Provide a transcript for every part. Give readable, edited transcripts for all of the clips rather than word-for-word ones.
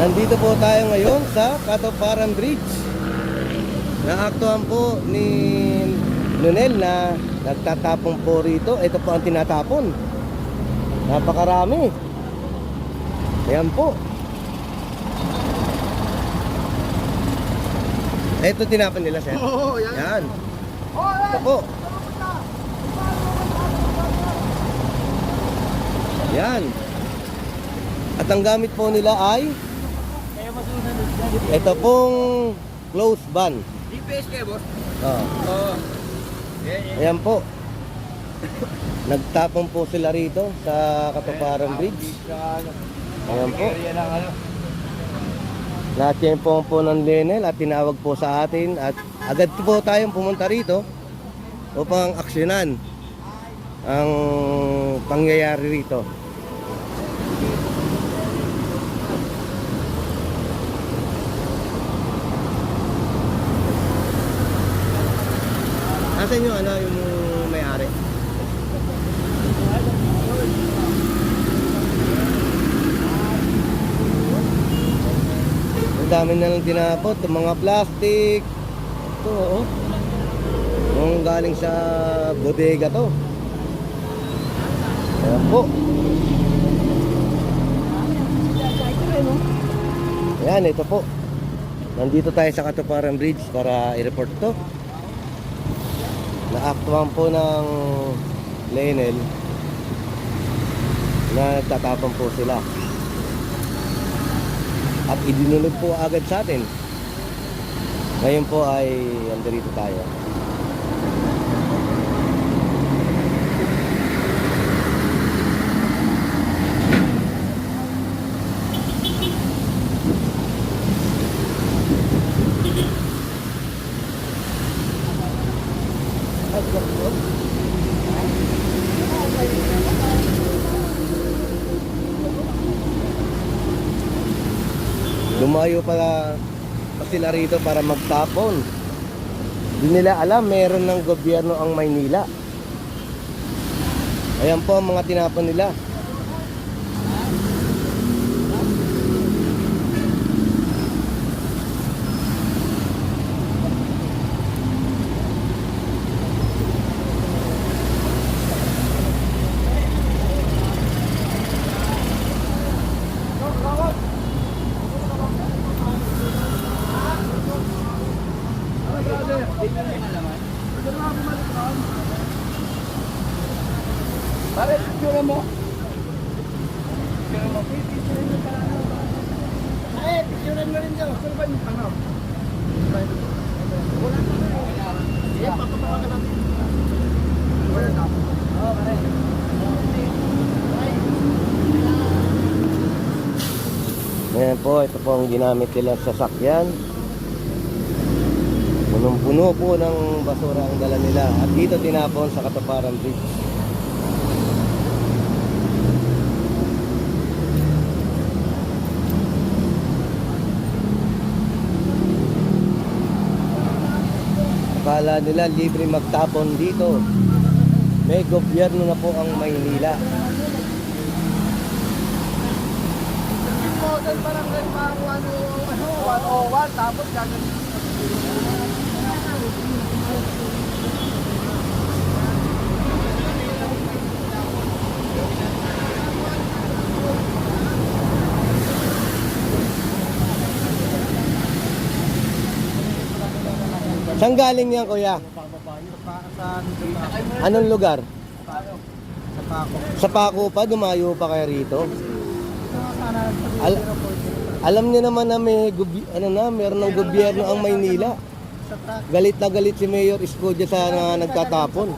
Nandito po tayo ngayon sa Katuparan Bridge. Naaktuhan po ni Lunel na nagtatapon po rito. Ito po ang tinatapon. Napakarami. Ayan po. Ito tinapon nila, sir. Oo, yan. Yan. Ito po. Yan. At ang gamit po nila ay ito pong close ban. GPS kayo, boss? Oh. Oo. Ayan po. Nagtapon po sila rito sa Katuparan Bridge. Ayan po. Na-champion po ng Lenel at tinawag po sa atin at agad po tayong pumunta rito upang aksyonan ang pangyayari rito. Nasaan yung yung may-ari? Ang dami na lang tinapot, yung mga plastic. Ito, oh. Yung galing sa bodega to. Ayan po. Ayan, ito po. Nandito tayo sa Katuparan Bridge para i-report to. Naaktuhan po ng Lenel na tatapon po sila at idinulog po agad sa atin. Ngayon po ay andito tayo. Lumayo pala sila rito para magtapon. Hindi nila alam meron ng gobyerno ang Maynila. Ayan po ang mga tinapon nila. Pare, picture mo. Picture mo. Ay, picture mo rin daw. Saan ba yung ano? Wala na. Iya, papatawa ka natin. Wala na. Oo, pare. Ayan po, ito po ang ginamit nilang sasakyan. Punong-puno po ng basura ang dala nila. At dito tinapon sa Katuparan Bridge. Akala nila libre magtapon dito. May gobyerno na po ang Maynila. Model parang parang 101 tapos gagawin. Saan galing yan, kuya? Anong lugar? Sa Paco. Sa Paco pa, dumayo pa kayo rito? Alam niyo naman na may meron ng gobyerno ang Maynila. Galit na galit si Mayor Escudya sa nagtatapon.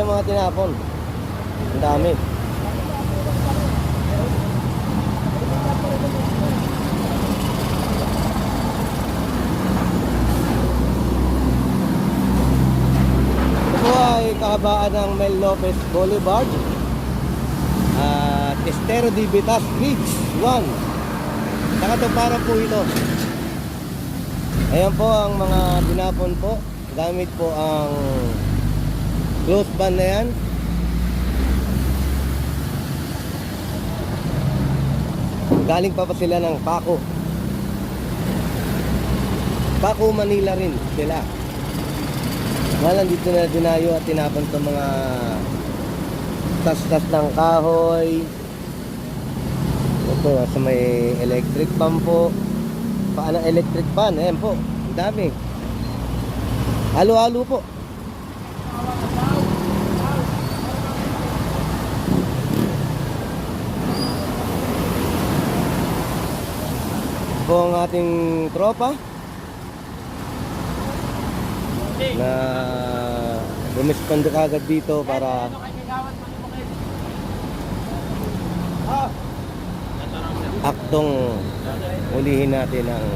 Mga tinapon. Ang dami. Ito po ay kahabaan ng Mel Lopez Boulevard at Estero de Vitas Bridge 1. Nakatuparan po ito. Ayan po ang mga tinapon po. Gamit po ang close ban na yan. Galing pa sila ng Paco, Manila rin sila. Ngayon dito na dinayo at tinapon itong mga tas-tas ng kahoy. Ito sa may electric pan po. Paano electric pan? Ayan po, ang dami. Halo-halo po. Po ang ating tropa na bumispondo kagad dito para aktong ulihin natin ang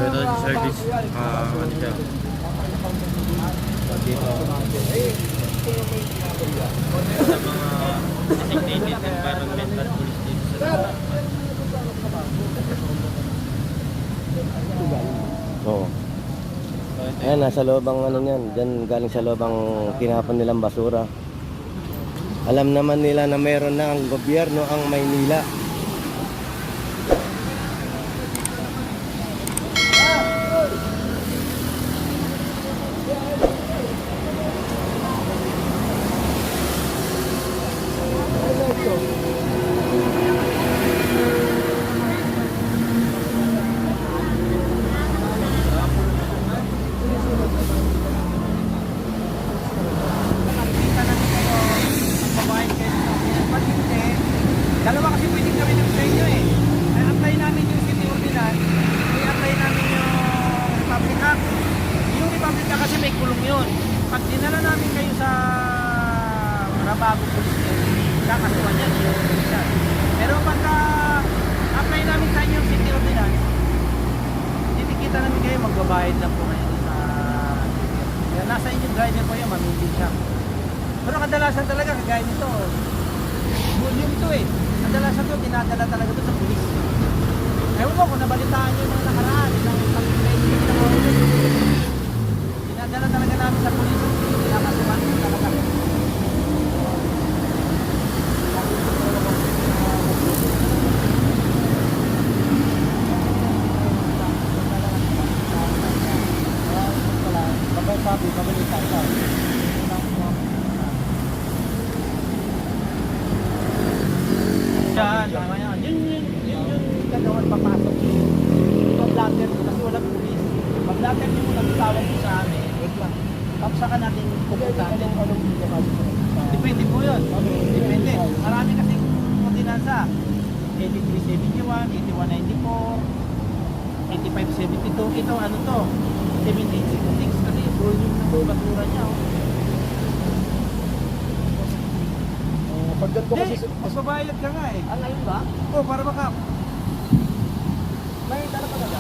Ito service, ano siya? Dito. Sa mga designated environmental police dito sa Oo. Ayan, nasa loob ang ano niyan. Diyan galing sa loob ang tinapon nilang basura. Alam naman nila na meron na ang gobyerno ang Maynila. Dalawa kasi pwedeng gawin ng sa inyo eh. I-apply namin yung city ordinance, i-apply namin yung Republic Act. Yung Republic Act kasi may kulong yun. Pag dinala namin kayo sa Rabago Police Station, kakasuhan yan yung police. Pero pagka apply namin sa inyo yung city ordinance, titikita namin kayo, magbabayad lang po kayo sa... Kaya nasa inyo driver po yun, mamili siya. Pero kadalasan talaga, kagaya nito, volume ito eh. Kadalasan ito, dinadala talaga ito sa pulis. Ewan ko kung nabalitaan nyo ng nakaraan, ng pag-training ng mga ulit. Dinadala talaga namin sa pulis. Pinakasuhan ko talaga. Sabi, pabalitaan ka. Yan, tama yan. Yun gagawin papasok. Pag-blatter mo kasi walang pulis. Pag-blatter mo nagtawag mo sa amin, wait lang. Tapos saka natin pupuntahan din. Depende po yun. Depende. Marami kasi ordinansa. 8371, 8194, 8572. Ito ano to? 7866 kasi volume ng basura niya. Pag ganito kasi Magbabayad ka nga eh. ah, ngayon ba? Oo, para baka. May dala pa talaga?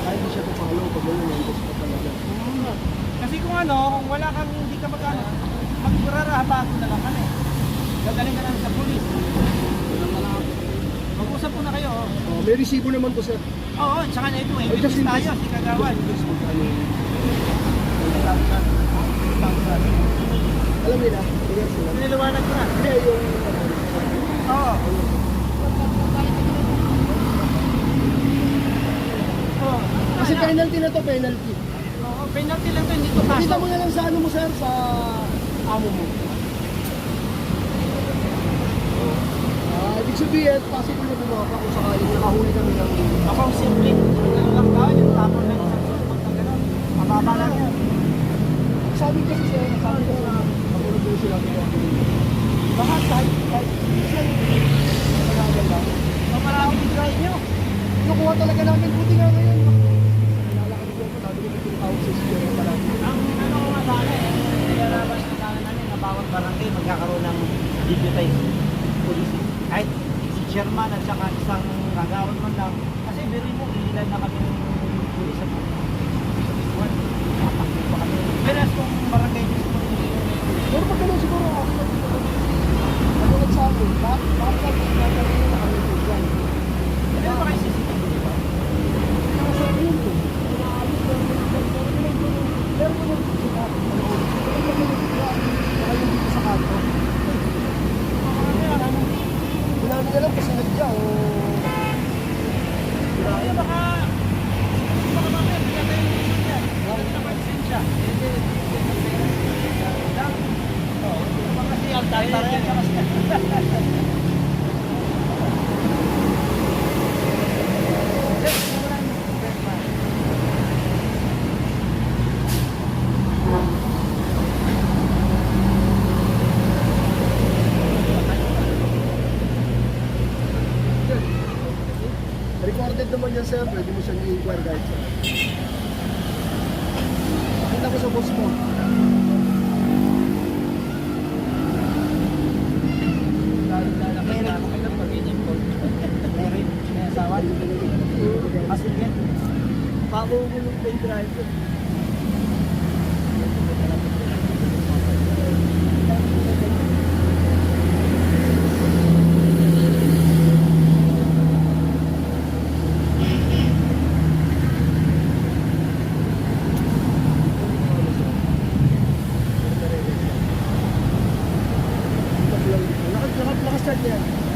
Ay, hindi siya papalo pag gano'n yung gusto pa talaga. Kasi kung ano, kung wala kang hindi ka magkano, magrarahabago na lang kami. Gagaling ka namin sa pulis. Mag-usap po na kayo. Oh, may resibo naman po, sir. Oo, tsaka na ito eh. Ay, just in Bilis tayo, case. si Kagawan. Alam nila, yes, sila. Piniliwanag ko na. Hindi, yung... Oo. Oo. Kasi penalty na to, penalty. Oo, penalty lang to, hindi to Pakita kaso. mo na lang sa ano mo, sir, sa amo mo. Ibig sabihin, possible na bumaba kung sakaling nakahuli kami ng... Ako ang simple. Lang daw yung tapon na isang suspot na gano'n. Mababa lang yan. Sabi kasi siya, sabi ko na kapulog ko sila ng mga baka kahit siya yung malagal lang. Maraming try nyo. Nakuha talaga namin, buti nga ngayon. Nalalakad ko, sabi ko yung houses ko yung palagi. Ang ano ko nga sana eh, nilalabas na sana namin na bawat barangay magkakaroon ng deputized police. Kahit si chairman at saka isang kagawad man lang. Kasi very mo, ilan na kami ng police sa buwan. Kapakit pa kami. Pero kung barangay mismo rin yung Pero pag ganun siguro, ako lang dito. Ano nagsabi? Bakit natin na kami dyan? Meron ba kayo CCTV di ba? Nakasabi yun eh. Inaalis lang yun. Pero kung nandito sila, baka yung dito sa kanto. Hindi namin alam kasi nagja o... Ay, baka mamaya bigyan tayo ng isang yan. Bakit na konsensya? Oo, baka kasi ang tara yan sa kasi. Recorded naman yan sir, pwede mo siyang i-inquire guys. Pakita ko sa boss mo. Meron ko lang pag-inig ko. Meron, may asawa. Kasi yan. Pamumulong pa yung driver. Lakas-start yan.